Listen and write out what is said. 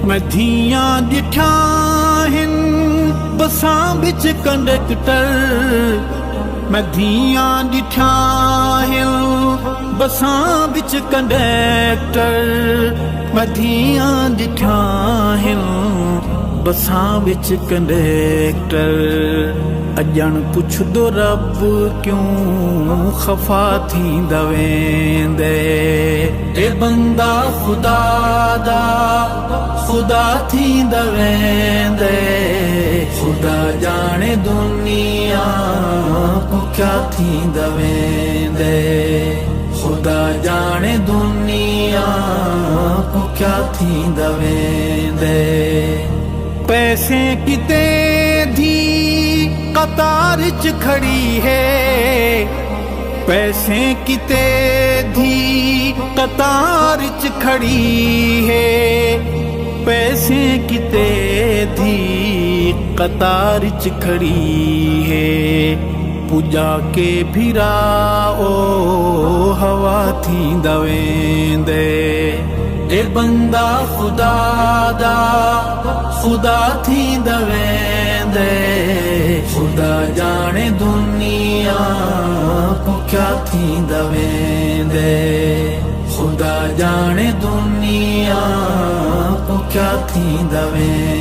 मैं धियां ॾिठा आहिनि बसां बिच कंडक्टर, मैं धियां ॾिठा आहिनि बसां बिच कंडक्टर, मैं धियां ॾिठा आहिनि बसां बिच कंडक्टर। अॼण पुछदो रब क्यों खफ़ा थींदा वेंदे, ए बंदा खुदा दा खुदा थींदा वेंदे। खुदा जाने दुनिया को क्या थींदा वेंदे, खुदा जाने दुनिया को क्या थींदा वेंदे। पैसे किते धी कतार च खड़ी है, पैसे किते धी कतार च खड़ी है, पैसे किते धी कतार च खड़ी है। पुजा के भिरा ओ हवा थींदा वेंदे, ए बंदा खुदा दा खुदा थींदा वेंदे। खुदा जाने दुनिया को क्या थींदा वेंदे, खुदा जाने दुनिया को क्या थींदा वेंदे।